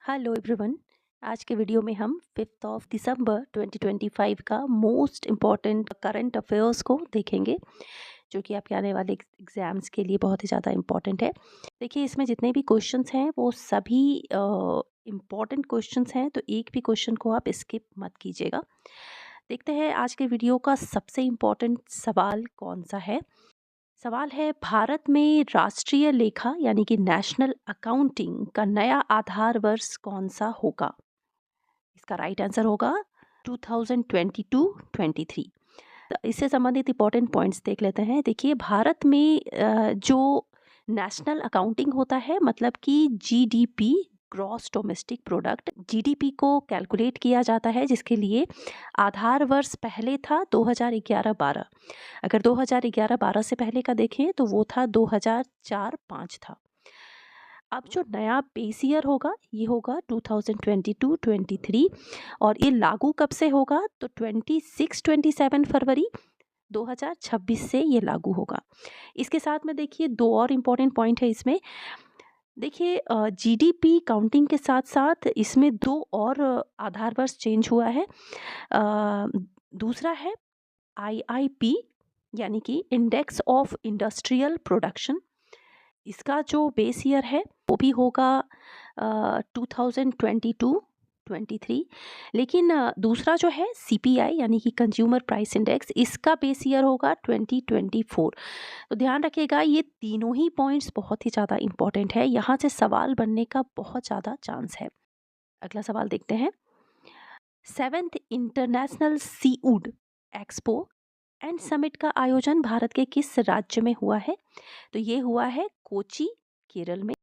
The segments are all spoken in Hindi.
Hello everyone. आज के वीडियो में हम 5 दिसंबर 2025 का मोस्ट इम्पॉर्टेंट करंट अफेयर्स को देखेंगे, जो कि आपके आने वाले एग्ज़ाम्स के लिए बहुत ही ज़्यादा इम्पॉर्टेंट है। देखिए, इसमें जितने भी क्वेश्चंस हैं वो सभी इम्पॉर्टेंट क्वेश्चंस हैं, तो एक भी क्वेश्चन को आप स्किप मत कीजिएगा। देखते हैं आज के वीडियो का सबसे इम्पॉर्टेंट सवाल कौन सा है। सवाल है, भारत में राष्ट्रीय लेखा यानी कि नेशनल अकाउंटिंग का नया आधार वर्ष कौन सा होगा? इसका राइट आंसर होगा 2022-23। इससे संबंधित इंपॉर्टेंट पॉइंट्स देख लेते हैं। देखिए, भारत में जो नेशनल अकाउंटिंग होता है, मतलब कि GDP, gross domestic product, GDP को कैलकुलेट किया जाता है, जिसके लिए आधार वर्ष पहले था 2011-12। अगर 2011-12 से पहले का देखें तो वो था 2004-5 था। अब जो नया बेस ईयर होगा ये होगा 2022-23, और ये लागू कब से होगा? तो 26-27 फरवरी 2026 से ये लागू होगा। इसके साथ में देखिए, दो और इम्पॉर्टेंट पॉइंट है इसमें। देखिए, जीडीपी काउंटिंग के साथ साथ इसमें दो और आधार वर्ष चेंज हुआ है। दूसरा है आईआईपी, यानी कि इंडेक्स ऑफ इंडस्ट्रियल प्रोडक्शन। इसका जो बेस ईयर है वो भी होगा 2022-23। लेकिन दूसरा जो है सीपीआई यानी कि कंज्यूमर प्राइस इंडेक्स, इसका बेस ईयर होगा 2024। तो ध्यान रखिएगा, ये तीनों ही पॉइंट्स बहुत ही ज़्यादा इंपॉर्टेंट है, यहाँ से सवाल बनने का बहुत ज़्यादा चांस है। अगला सवाल देखते हैं। 7th international Seawood expo and summit का आयोजन भारत के किस राज्य में हुआ है? तो ये हुआ है कोची, केरल में।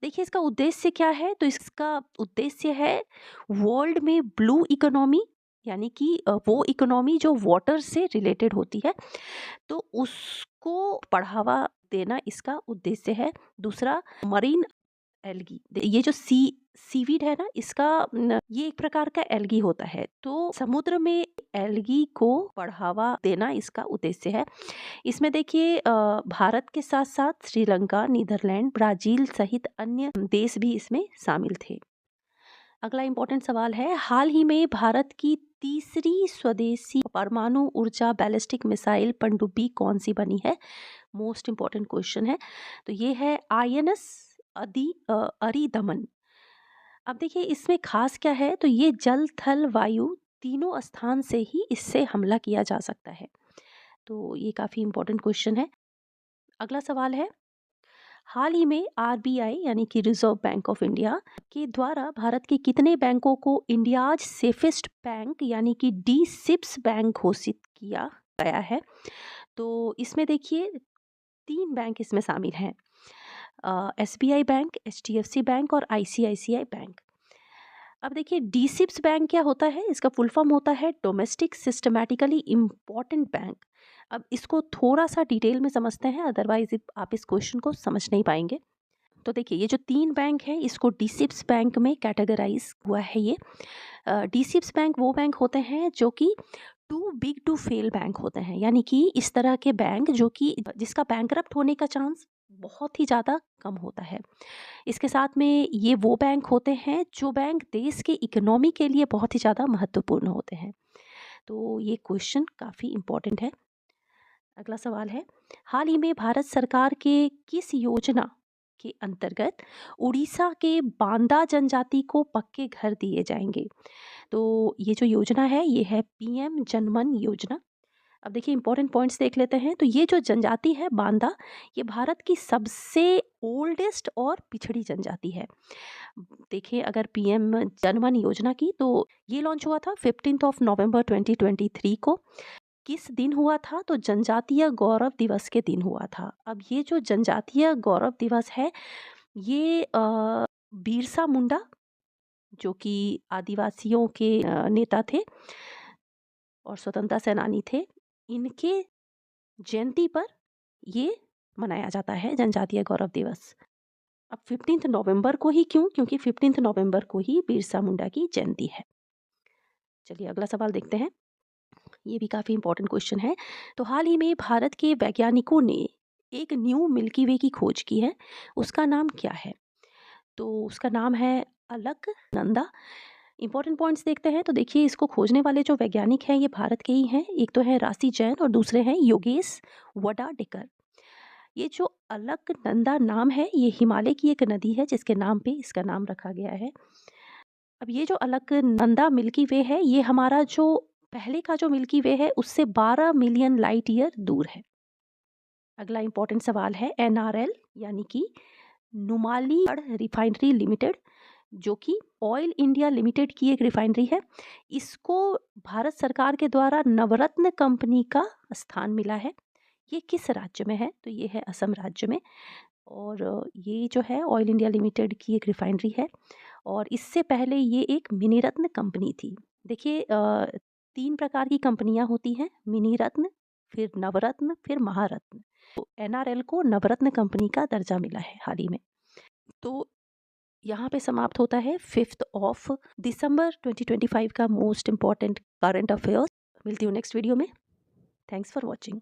देखिए, इसका उद्देश्य क्या है? तो इसका उद्देश्य है वर्ल्ड में ब्लू इकोनॉमी, यानी कि वो इकोनॉमी जो वाटर से रिलेटेड होती है, तो उसको बढ़ावा देना इसका उद्देश्य है। दूसरा, मरीन एल्गी, ये जो सीवीड है ना, इसका ये एक प्रकार का एल्गी होता है, तो समुद्र में एल्गी को बढ़ावा देना इसका उद्देश्य है। इसमें देखिए, भारत के साथ साथ श्रीलंका, नीदरलैंड, ब्राजील सहित अन्य देश भी इसमें शामिल थे। अगला इम्पोर्टेंट सवाल है, हाल ही में भारत की तीसरी स्वदेशी परमाणु ऊर्जा बैलिस्टिक मिसाइल पनडुब्बी कौन सी बनी है? मोस्ट इम्पोर्टेंट क्वेश्चन है। तो ये है आईएनएस अरिदमन। अब देखिए, इसमें खास क्या है? तो ये जल, थल, वायु तीनों स्थान से ही इससे हमला किया जा सकता है। तो ये काफ़ी इम्पोर्टेंट क्वेश्चन है। अगला सवाल है, हाल ही में आरबीआई यानी कि रिजर्व बैंक ऑफ इंडिया के द्वारा भारत के कितने बैंकों को इंडियाज सेफेस्ट बैंक यानी कि डी सिप्स बैंक घोषित किया गया है? तो इसमें देखिए, 3 बैंक इसमें शामिल हैं, एसबीआई बैंक, एचडीएफसी बैंक और आईसीआईसीआई बैंक। अब देखिए, डीसिप्स बैंक क्या होता है? इसका फुल फॉर्म होता है डोमेस्टिक सिस्टमैटिकली इम्पॉर्टेंट बैंक। अब इसको थोड़ा सा डिटेल में समझते हैं, अदरवाइज आप इस क्वेश्चन को समझ नहीं पाएंगे। तो देखिए, ये जो 3 बैंक हैं इसको डीसिप्स बैंक में कैटेगराइज हुआ है। ये डीसिप्स बैंक वो बैंक होते हैं जो कि too big to fail bank होते हैं, यानी कि इस तरह के बैंक जो कि जिसका बैंकरप्ट होने का चांस बहुत ही ज़्यादा कम होता है। इसके साथ में ये वो बैंक होते हैं जो बैंक देश के इकोनॉमी के लिए बहुत ही ज़्यादा महत्वपूर्ण होते हैं। तो ये क्वेश्चन काफ़ी इम्पोर्टेंट है। अगला सवाल है, हाल ही में भारत सरकार के किस योजना के अंतर्गत उड़ीसा के बांदा जनजाति को पक्के घर दिए जाएंगे? तो ये जो योजना है ये है पीएम जनमन योजना। अब देखिए, इंपॉर्टेंट पॉइंट्स देख लेते हैं। तो ये जो जनजाति है बांदा, ये भारत की सबसे ओल्डेस्ट और पिछड़ी जनजाति है। देखिए, अगर पीएम जनमन योजना की, तो ये लॉन्च हुआ था 15 नवंबर 2023 को। किस दिन हुआ था? तो जनजातीय गौरव दिवस के दिन हुआ था। अब ये जो जनजातीय गौरव दिवस है, ये बिरसा मुंडा, जो कि आदिवासियों के नेता थे और स्वतंत्रता सेनानी थे, इनके जयंती पर ये मनाया जाता है जनजातीय गौरव दिवस। अब 15 नवंबर को ही क्यों? क्योंकि 15 नवंबर को ही बिरसा मुंडा की जयंती है। चलिए, अगला सवाल देखते हैं। ये भी काफ़ी इंपॉर्टेंट क्वेश्चन है। तो हाल ही में भारत के वैज्ञानिकों ने एक न्यू मिल्की वे की खोज की है, उसका नाम क्या है? तो उसका नाम है अलकनंदा। इंपॉर्टेंट पॉइंट्स देखते हैं तो देखिए, इसको खोजने वाले जो वैज्ञानिक हैं ये भारत के ही हैं। एक तो है राशि जैन और दूसरे हैं योगेश वडाडेकर। ये जो अलकनंदा नाम है ये हिमालय की एक नदी है जिसके नाम पे इसका नाम रखा गया है। अब ये जो अलकनंदा मिल्की वे है ये हमारा जो पहले का जो मिल्की वे है उससे 12 मिलियन लाइट ईयर दूर है। अगला इंपॉर्टेंट सवाल है एनआरएल यानी कि नुमालीगढ़ रिफाइनरी लिमिटेड, जो कि ऑयल इंडिया लिमिटेड की एक रिफाइनरी है। इसको भारत सरकार के द्वारा नवरत्न कंपनी का स्थान मिला है। ये किस राज्य में है? तो ये है असम राज्य में। और ये जो है ऑयल इंडिया लिमिटेड की एक रिफाइनरी है और इससे पहले ये एक मिनी रत्न कंपनी थी। देखिए 3 प्रकार की कंपनियां होती हैं, मिनी रत्न, फिर नवरत्न, फिर महारत्न। तो एनआरएल को नवरत्न कंपनी का दर्जा मिला है हाल ही में। तो यहाँ पे समाप्त होता है 5 ऑफ दिसंबर 2025 का मोस्ट इम्पॉर्टेंट करंट अफेयर्स। मिलती हूँ नेक्स्ट वीडियो में। Thanks for watching.